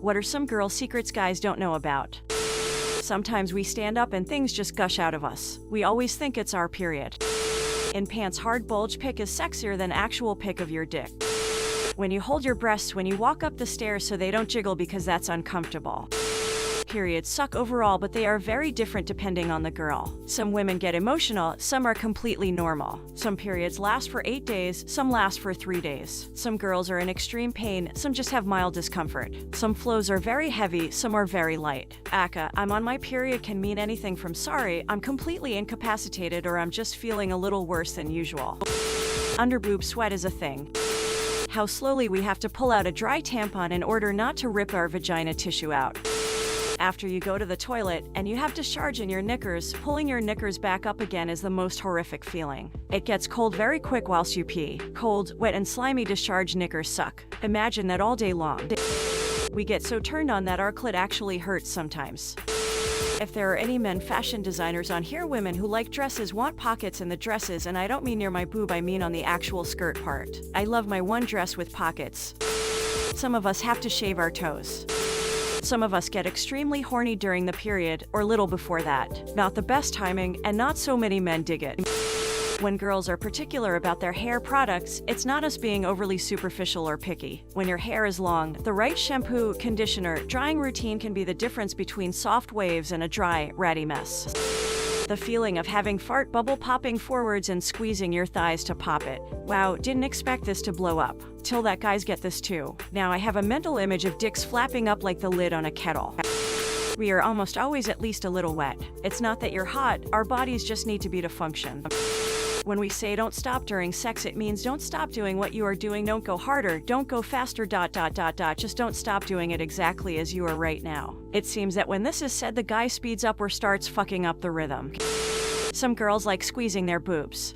What are some girl secrets guys don't know about? Sometimes we stand up and things just gush out of us. We always think it's our period. In pants, hard bulge pic is sexier than actual pic of your dick. When you hold your breasts when you walk up the stairs so they don't jiggle because that's uncomfortable. Periods suck overall, but they are very different depending on the girl. Some women get emotional, some are completely normal. Some periods last for 8 days, some last for 3 days. Some girls are in extreme pain, some just have mild discomfort. Some flows are very heavy, some are very light. Aka, I'm on my period can mean anything from sorry, I'm completely incapacitated, or I'm just feeling a little worse than usual. Underboob sweat is a thing. How slowly we have to pull out a dry tampon in order not to rip our vagina tissue out. After you go to the toilet and you have discharge in your knickers, pulling your knickers back up again is the most horrific feeling. It gets cold very quick whilst you pee. Cold, wet and slimy discharge knickers suck. Imagine that all day long. We get so turned on that our clit actually hurts sometimes. If there are any men fashion designers on here, women who like dresses want pockets in the dresses, and I don't mean near my boob, I mean on the actual skirt part. I love my one dress with pockets. Some of us have to shave our toes. Some of us get extremely horny during the period, or little before that. Not the best timing, and not so many men dig it. When girls are particular about their hair products, it's not us being overly superficial or picky. When your hair is long, the right shampoo, conditioner, drying routine can be the difference between soft waves and a dry, ratty mess. The feeling of having fart bubble popping forwards and squeezing your thighs to pop it. Wow, didn't expect this to blow up. Till that guys get this too. Now I have a mental image of dicks flapping up like the lid on a kettle. We are almost always at least a little wet. It's not that you're hot, our bodies just need to be to function. When we say don't stop during sex, it means don't stop doing what you are doing, don't go harder, don't go faster, ... Just don't stop doing it exactly as you are right now. It seems that when this is said, the guy speeds up or starts fucking up the rhythm. Some girls like squeezing their boobs.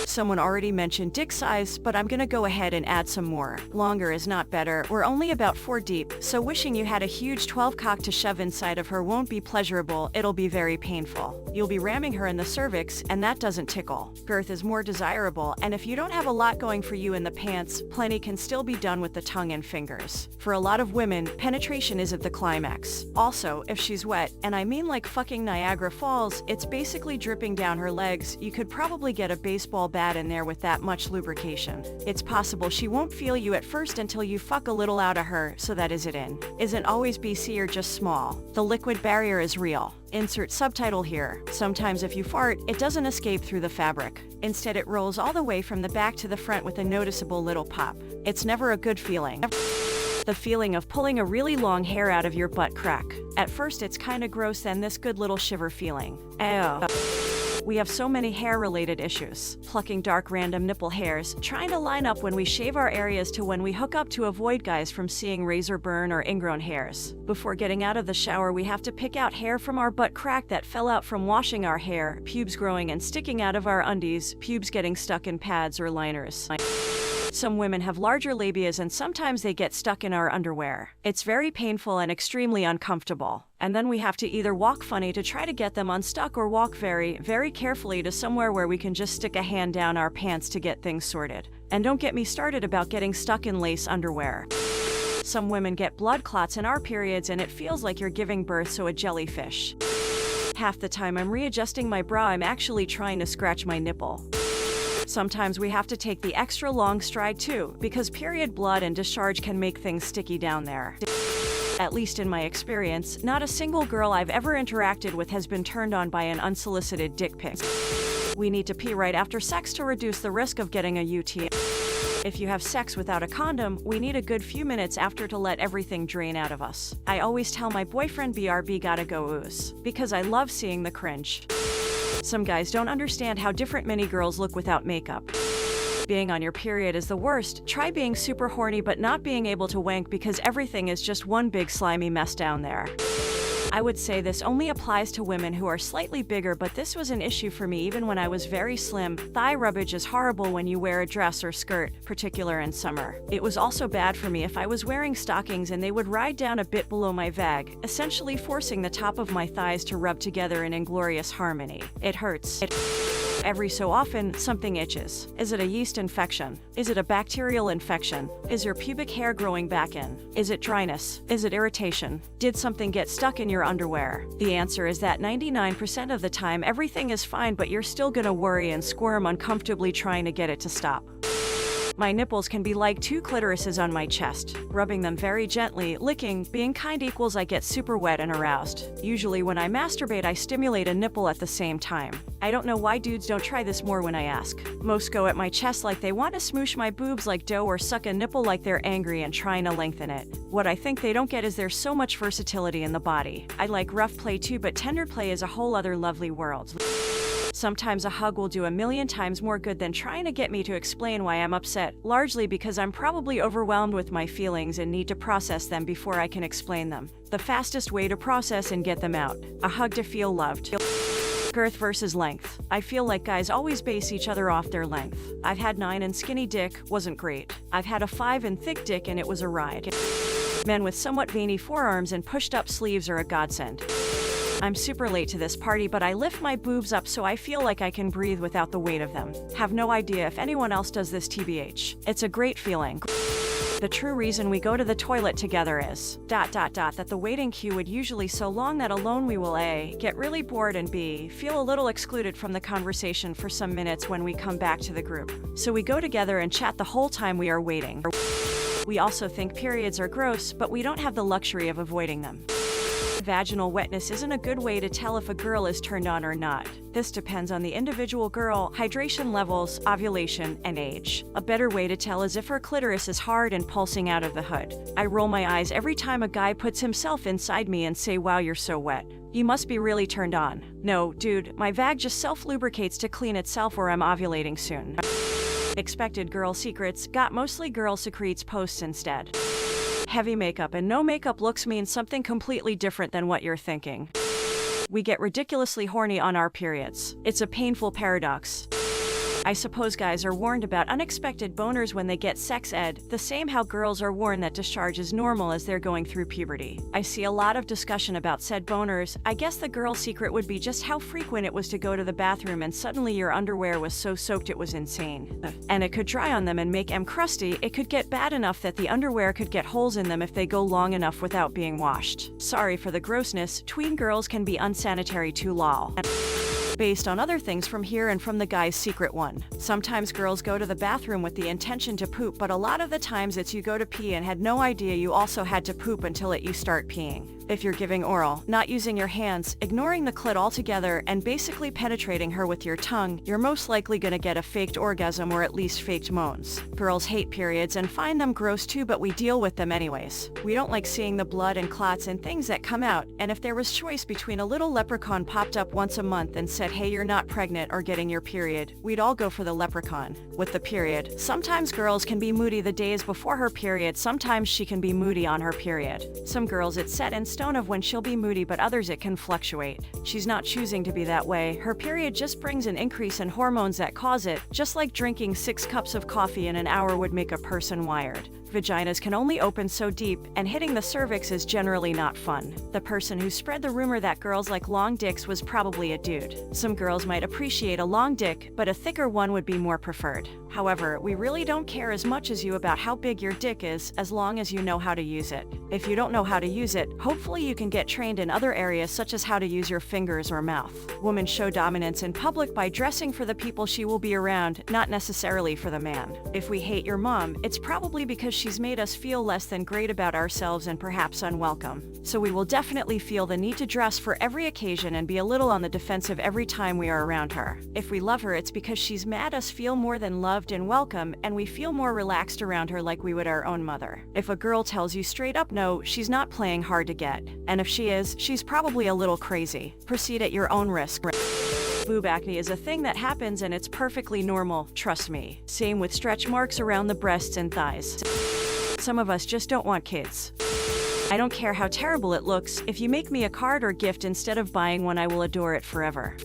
Someone already mentioned dick size, but I'm gonna go ahead and add some more. Longer is not better. We're only about 4 deep, so wishing you had a huge 12 cock to shove inside of her won't be pleasurable, it'll be very painful. You'll be ramming her in the cervix, and that doesn't tickle. Girth is more desirable, and if you don't have a lot going for you in the pants, plenty can still be done with the tongue and fingers. For a lot of women, penetration isn't the climax. Also, if she's wet, and I mean like fucking Niagara Falls, it's basically dripping down her legs, you could probably get a baseball bat in there with that much lubrication. It's possible she won't feel you at first until you fuck a little out of her, so that is it in. Isn't always BC or just small. The liquid barrier is real. Insert subtitle here. Sometimes if you fart, it doesn't escape through the fabric. Instead, it rolls all the way from the back to the front with a noticeable little pop. It's never a good feeling. The feeling of pulling a really long hair out of your butt crack. At first it's kinda gross, then this good little shiver feeling. Ew. We have so many hair-related issues. Plucking dark random nipple hairs, trying to line up when we shave our areas to when we hook up to avoid guys from seeing razor burn or ingrown hairs. Before getting out of the shower, we have to pick out hair from our butt crack that fell out from washing our hair, pubes growing and sticking out of our undies, pubes getting stuck in pads or liners. Some women have larger labias and sometimes they get stuck in our underwear. It's very painful and extremely uncomfortable. And then we have to either walk funny to try to get them unstuck or walk very, very carefully to somewhere where we can just stick a hand down our pants to get things sorted. And don't get me started about getting stuck in lace underwear. Some women get blood clots in our periods and it feels like you're giving birth to a jellyfish. Half the time I'm readjusting my bra, I'm actually trying to scratch my nipple. Sometimes we have to take the extra long stride too, because period blood and discharge can make things sticky down there. At least in my experience, not a single girl I've ever interacted with has been turned on by an unsolicited dick pic. We need to pee right after sex to reduce the risk of getting a UTI. If you have sex without a condom, we need a good few minutes after to let everything drain out of us. I always tell my boyfriend BRB gotta go ooze, because I love seeing the cringe. Some guys don't understand how different many girls look without makeup. Being on your period is the worst. Try being super horny but not being able to wank because everything is just one big slimy mess down there. I would say this only applies to women who are slightly bigger, but this was an issue for me even when I was very slim. Thigh rubbage is horrible when you wear a dress or skirt, particular in summer. It was also bad for me if I was wearing stockings and they would ride down a bit below my vag, essentially forcing the top of my thighs to rub together in inglorious harmony. It hurts. Every so often, something itches. Is it a yeast infection? Is it a bacterial infection? Is your pubic hair growing back in? Is it dryness? Is it irritation? Did something get stuck in your underwear? The answer is that 99% of the time everything is fine, but you're still gonna worry and squirm uncomfortably trying to get it to stop. My nipples can be like two clitorises on my chest. Rubbing them very gently, licking, being kind equals I get super wet and aroused. Usually when I masturbate, I stimulate a nipple at the same time. I don't know why dudes don't try this more when I ask. Most go at my chest like they want to smoosh my boobs like dough or suck a nipple like they're angry and trying to lengthen it. What I think they don't get is there's so much versatility in the body. I like rough play too, but tender play is a whole other lovely world. Sometimes a hug will do a million times more good than trying to get me to explain why I'm upset, largely because I'm probably overwhelmed with my feelings and need to process them before I can explain them. The fastest way to process and get them out. A hug to feel loved. Girth versus length. I feel like guys always base each other off their length. I've had 9 and skinny dick, wasn't great. I've had a 5 and thick dick and it was a ride. Men with somewhat veiny forearms and pushed up sleeves are a godsend. I'm super late to this party, but I lift my boobs up so I feel like I can breathe without the weight of them. Have no idea if anyone else does this TBH. It's a great feeling. The true reason we go to the toilet together is ... that the waiting queue would usually so long that alone we will A, get really bored, and B, feel a little excluded from the conversation for some minutes when we come back to the group. So we go together and chat the whole time we are waiting. We also think periods are gross, but we don't have the luxury of avoiding them. Vaginal wetness isn't a good way to tell if a girl is turned on or not. This depends on the individual girl, hydration levels, ovulation, and age. A better way to tell is if her clitoris is hard and pulsing out of the hood. I roll my eyes every time a guy puts himself inside me and say, "Wow, you're so wet. You must be really turned on." No, dude, my vag just self-lubricates to clean itself, or I'm ovulating soon. Expected girl secrets. Got mostly girl secretes posts instead. Heavy makeup and no makeup looks mean something completely different than what you're thinking. We get ridiculously horny on our periods. It's a painful paradox. I suppose guys are warned about unexpected boners when they get sex ed, the same how girls are warned that discharge is normal as they're going through puberty. I see a lot of discussion about said boners. I guess the girl secret would be just how frequent it was to go to the bathroom and suddenly your underwear was so soaked it was insane. And it could dry on them and make them crusty. It could get bad enough that the underwear could get holes in them if they go long enough without being washed. Sorry for the grossness, tween girls can be unsanitary too, lol. Based on other things from here and from the guy's secret one. Sometimes girls go to the bathroom with the intention to poop, but a lot of the times it's you go to pee and had no idea you also had to poop until you start peeing. If you're giving oral, not using your hands, ignoring the clit altogether, and basically penetrating her with your tongue, you're most likely gonna get a faked orgasm or at least faked moans. Girls hate periods and find them gross too, but we deal with them anyways. We don't like seeing the blood and clots and things that come out, and if there was choice between a little leprechaun popped up once a month and said, "Hey, you're not pregnant," or getting your period, we'd all go for the leprechaun. With the period, sometimes girls can be moody the days before her period, sometimes she can be moody on her period. Some girls it's set in stone of when she'll be moody, but others it can fluctuate. She's not choosing to be that way. Her period just brings an increase in hormones that cause it, just like drinking 6 cups of coffee in an hour would make a person wired. Vaginas can only open so deep, and hitting the cervix is generally not fun. The person who spread the rumor that girls like long dicks was probably a dude. Some girls might appreciate a long dick, but a thicker one would be more preferred. However, we really don't care as much as you about how big your dick is, as long as you know how to use it. If you don't know how to use it, hopefully you can get trained in other areas such as how to use your fingers or mouth. Women show dominance in public by dressing for the people she will be around, not necessarily for the man. If we hate your mom, it's probably because she's made us feel less than great about ourselves and perhaps unwelcome. So we will definitely feel the need to dress for every occasion and be a little on the defensive every time we are around her. If we love her, it's because she's made us feel more than loved and welcome, and we feel more relaxed around her like we would our own mother. If a girl tells you straight up no, she's not playing hard to get. And if she is, she's probably a little crazy. Proceed at your own risk. Boob acne is a thing that happens and it's perfectly normal, trust me. Same with stretch marks around the breasts and thighs. Some of us just don't want kids. I don't care how terrible it looks. If you make me a card or gift instead of buying one, I will adore it forever.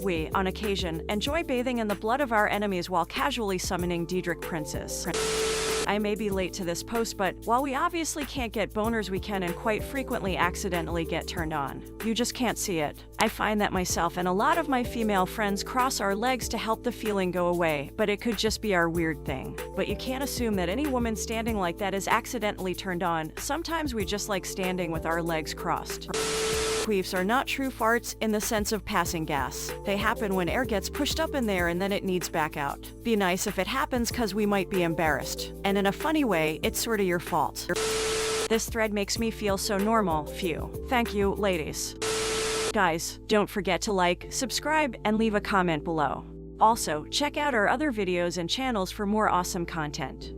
We, on occasion, enjoy bathing in the blood of our enemies while casually summoning Daedric princes. I may be late to this post, but while we obviously can't get boners, we can and quite frequently accidentally get turned on. You just can't see it. I find that myself and a lot of my female friends cross our legs to help the feeling go away, but it could just be our weird thing. But you can't assume that any woman standing like that is accidentally turned on. Sometimes we just like standing with our legs crossed. Queefs are not true farts in the sense of passing gas. They happen when air gets pushed up in there and then it needs back out. Be nice if it happens cause we might be embarrassed. And in a funny way, it's sorta your fault. This thread makes me feel so normal, phew. Thank you, ladies. Guys, don't forget to like, subscribe, and leave a comment below. Also, check out our other videos and channels for more awesome content.